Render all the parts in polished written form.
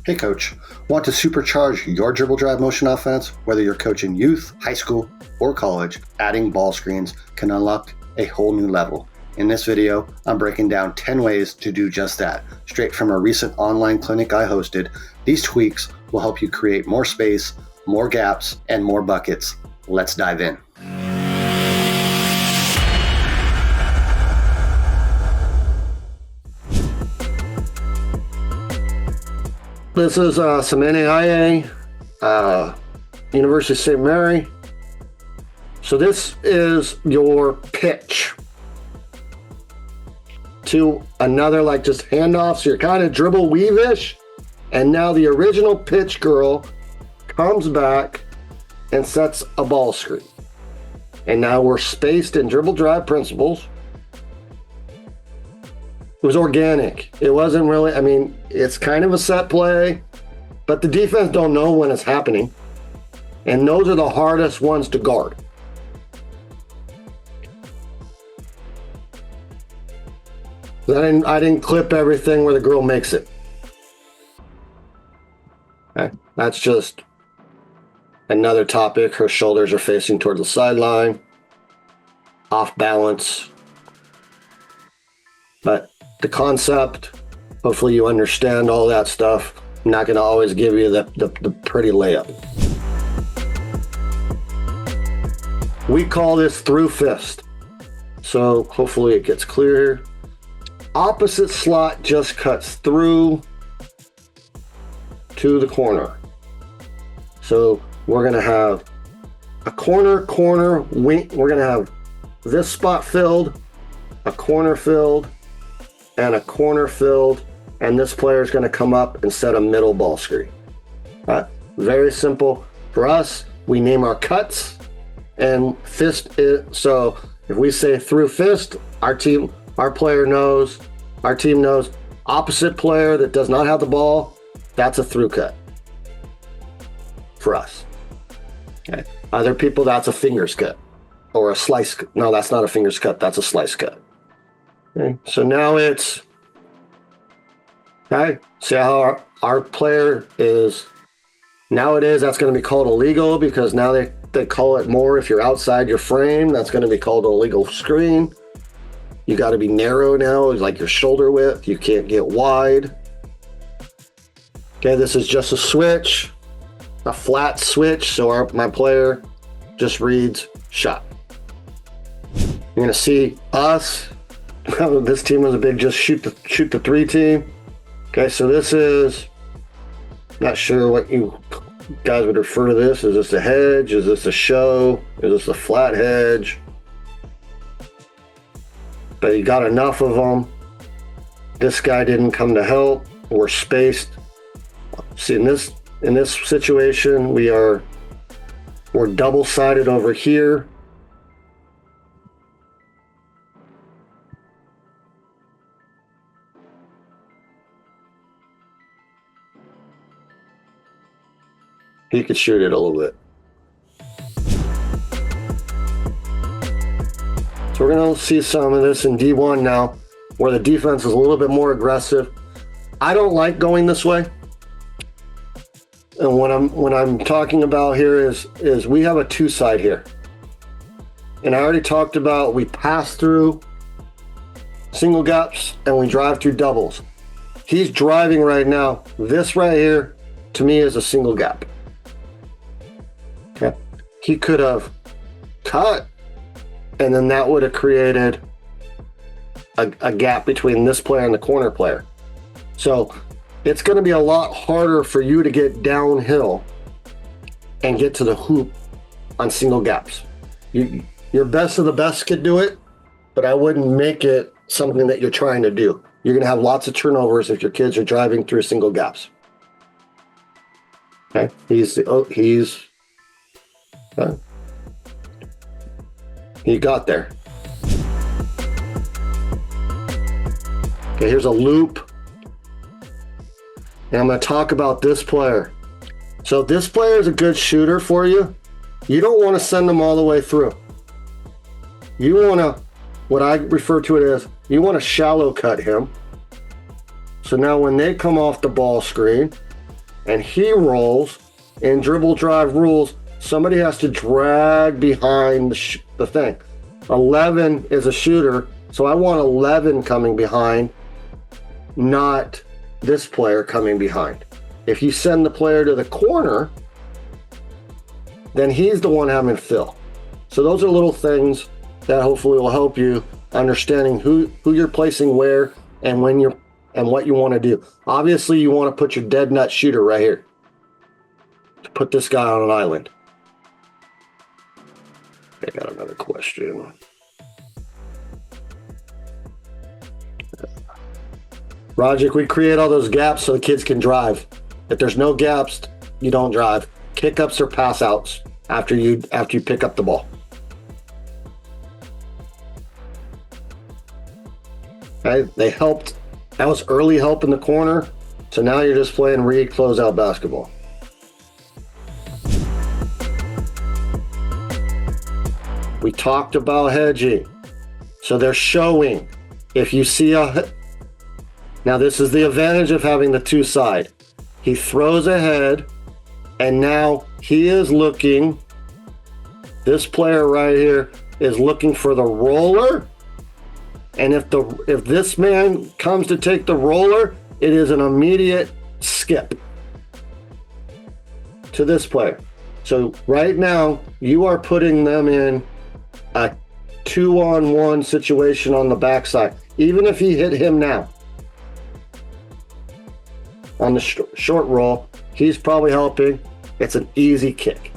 Hey coach, want to supercharge your dribble drive motion offense? Whether you're coaching youth, high school, or college, adding ball screens can unlock a whole new level. In this video, I'm breaking down 10 ways to do just that. Straight from a recent online clinic I hosted, these tweaks will help you create more space, more gaps, and more buckets. Let's dive in. This is some NAIA, University of St. Mary. So this is your pitch to another, like just handoff. So you're kind of dribble weave-ish. And now the original pitch girl comes back and sets a ball screen. And now we're spaced in dribble drive principles. It was organic. It wasn't really, I mean, it's kind of a set play, but the defense don't know when it's happening. And those are the hardest ones to guard. I didn't clip everything where the girl makes it. Okay, that's just another topic. Her shoulders are facing toward the sideline, off balance. But the concept, hopefully you understand all that stuff. I'm not going to always give you the pretty layup. We call this through fist. So hopefully it gets clear here. Opposite slot just cuts through to the corner. So we're going to have a corner, wing. We're going to have this spot filled, a corner filled, and a corner filled, and this player is going to come up and set a middle ball screen. Very simple. For us, we name our cuts, and fist is, so if we say through fist, our team knows, opposite player that does not have the ball, that's a through cut for us. Okay. Other people, that's a fingers cut or a slice. No, that's not a fingers cut. That's a slice cut. Okay. So now it's, okay, see how our player is, nowadays that's going to be called illegal because now they call it more if you're outside your frame, that's going to be called an illegal screen. You got to be narrow now, like your shoulder width. You can't get wide. Okay, this is just a switch, a flat switch. So my player just reads shot. You're going to see us. This team was a big just shoot the three team. Okay, so this is, not sure what you guys would refer to this. Is this a hedge? Is this a show? Is this a flat hedge? But you got enough of them. This guy didn't come to help. We're spaced. See, in this situation, we're double-sided over here. He could shoot it a little bit. So we're going to see some of this in D1 now, where the defense is a little bit more aggressive. I don't like going this way. And what I'm talking about here is we have a two side here. And I already talked about we pass through single gaps and we drive through doubles. He's driving right now. This right here, to me, is a single gap. Okay. He could have cut, and then that would have created a gap between this player and the corner player. So it's going to be a lot harder for you to get downhill and get to the hoop on single gaps. Your best of the best could do it, but I wouldn't make it something that you're trying to do. You're going to have lots of turnovers if your kids are driving through single gaps. Okay, he got there. Okay, here's a loop. And I'm going to talk about this player. So this player is a good shooter for you. You don't want to send them all the way through. You want to, what I refer to it as, you want to shallow cut him. So now when they come off the ball screen, and he rolls. In dribble drive rules, somebody has to drag behind the thing. 11 is a shooter, so I want 11 coming behind, not this player coming behind. If you send the player to the corner, then he's the one having to fill. So those are little things that hopefully will help you understanding who you're placing where and when you're and what you want to do. Obviously, you want to put your dead nut shooter right here. To put this guy on an island. I got another question. Roger, we create all those gaps so the kids can drive. If there's no gaps, you don't drive. Kick-ups or pass-outs after you pick up the ball. Okay, they helped. That was early help in the corner. So now you're just playing read closeout basketball. We talked about hedging. So they're showing. If you see now this is the advantage of having the two side. He throws ahead, and now he is looking. This player right here is looking for the roller. And if this man comes to take the roller, it is an immediate skip to this player. So right now, you are putting them in a 2-on-1 situation on the backside. Even if he hit him now on the short roll, he's probably helping. It's an easy kick.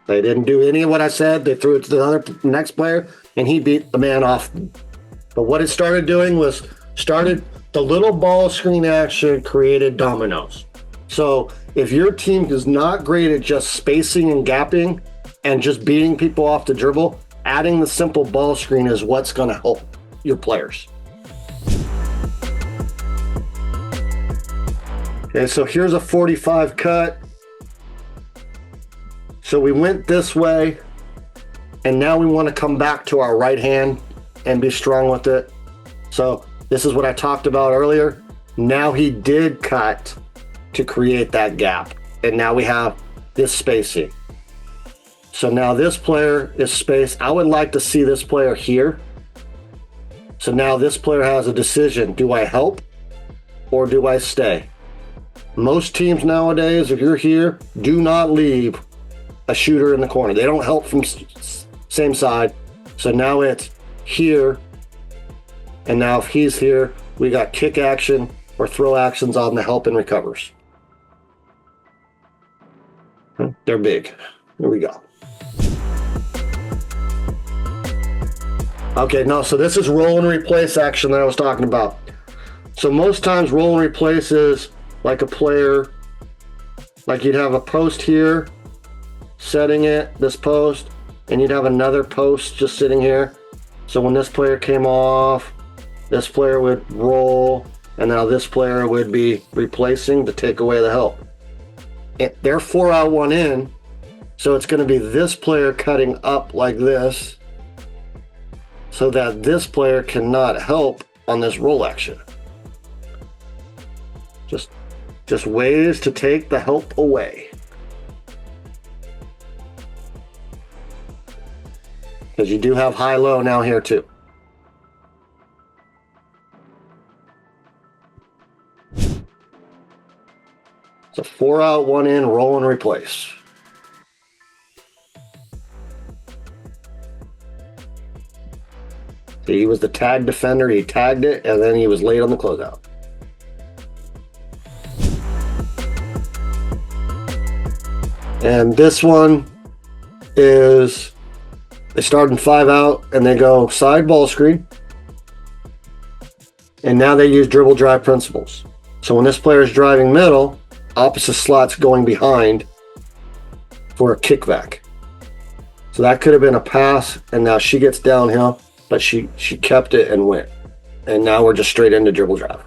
They didn't do any of what I said. They threw it to the next player, and he beat the man off. But what it started doing was the little ball screen action created dominoes. So if your team is not great at just spacing and gapping and just beating people off the dribble, adding the simple ball screen is what's going to help your players. Okay, so here's a 45 cut. So we went this way, and now we want to come back to our right hand and be strong with it. So this is what I talked about earlier. Now he did cut to create that gap, and now we have this spacing. So now this player is spaced. I would like to see this player here. So now this player has a decision. Do I help or do I stay? Most teams nowadays, if you're here, do not leave a shooter in the corner. They don't help from same side. So now it's here. And now if he's here, we got kick action or throw actions on the help and recovers. They're big. Here we go. Okay, no, so this is roll and replace action that I was talking about. So most times roll and replace is like a player, like you'd have a post here, setting it, this post, and you'd have another post just sitting here. So when this player came off, this player would roll, and now this player would be replacing to take away the help. They're 4 out, 1 in, so it's going to be this player cutting up like this so that this player cannot help on this roll action. Just ways to take the help away. Because you do have high-low now here too. So 4 out, 1 in, roll and replace. So he was the tag defender, he tagged it, and then he was late on the closeout. And this one is, they start in 5 out and they go side ball screen. And now they use dribble drive principles. So when this player is driving middle, opposite slot's going behind for a kickback. So that could have been a pass, and now she gets downhill, but she kept it and went. And now we're just straight into dribble drive.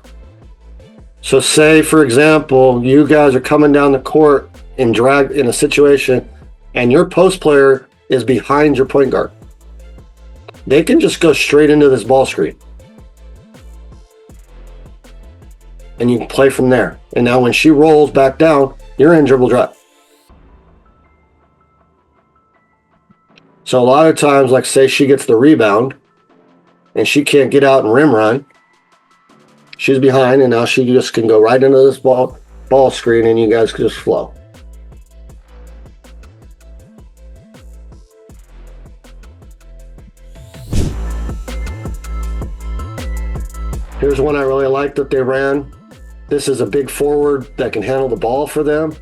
So say, for example, you guys are coming down the court in drag in a situation, and your post player is behind your point guard. They can just go straight into this ball screen. And you can play from there. And now when she rolls back down, you're in dribble drive. So a lot of times, like say she gets the rebound and she can't get out and rim run, she's behind, and now she just can go right into this ball screen, and you guys can just flow. Here's one I really like that they ran. This is a big forward that can handle the ball for them.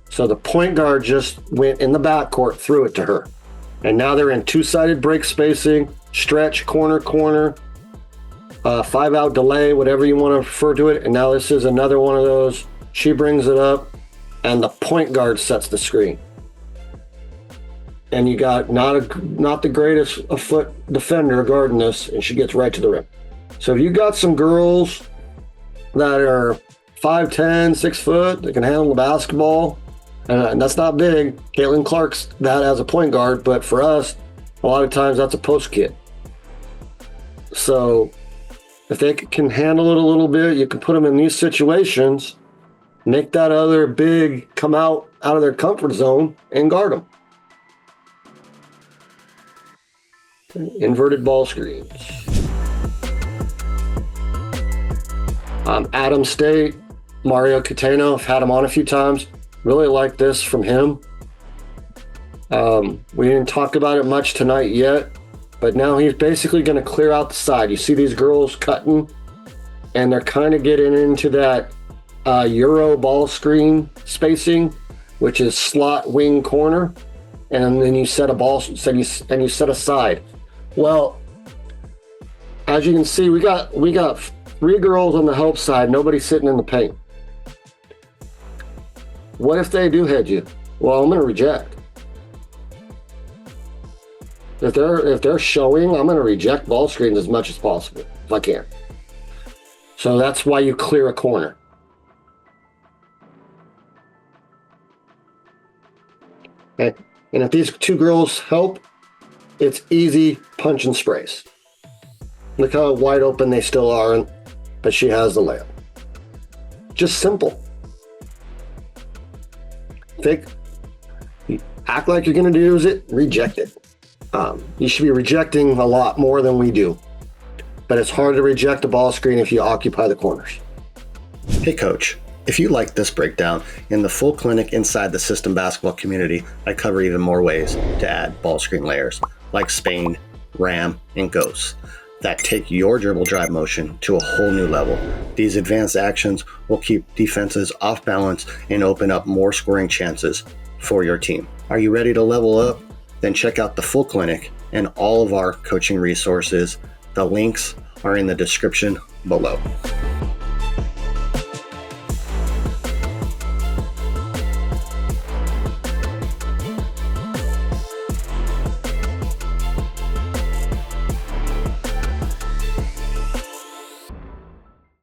So the point guard just went in the backcourt, threw it to her. And now they're in two-sided break spacing, stretch, corner, 5-out delay, whatever you want to refer to it. And now this is another one of those. She brings it up, and the point guard sets the screen. And you got not the greatest foot defender guarding this, and she gets right to the rim. So if you got some girls that are 5'10", 6 foot, that can handle the basketball, and that's not big. Caitlin Clark's that as a point guard, but for us, a lot of times that's a post kid. So if they can handle it a little bit, you can put them in these situations, make that other big come out of their comfort zone and guard them. Inverted ball screens. Adam State, Mario Cateno, I've had him on a few times. Really like this from him. We didn't talk about it much tonight yet, but now he's basically going to clear out the side. You see these girls cutting, and they're kind of getting into that Euro ball screen spacing, which is slot wing corner, and then you set a ball, and you set a side. Well, as you can see, we got 3 girls on the help side, nobody sitting in the paint. What if they do head you? Well, I'm going to reject. If they're showing, I'm going to reject ball screens as much as possible if I can. So that's why you clear a corner. Okay. And if these 2 girls help, it's easy punch and sprays. Look how wide open they still are, but she has the layup. Just simple. Act like you're going to use it, reject it. You should be rejecting a lot more than we do. But it's hard to reject a ball screen if you occupy the corners. Hey coach, if you like this breakdown, in the full clinic inside the system basketball community, I cover even more ways to add ball screen layers, like Spain, Ram, and Ghosts, that take your dribble drive motion to a whole new level. These advanced actions will keep defenses off balance and open up more scoring chances for your team. Are you ready to level up? Then check out the full clinic and all of our coaching resources. The links are in the description below.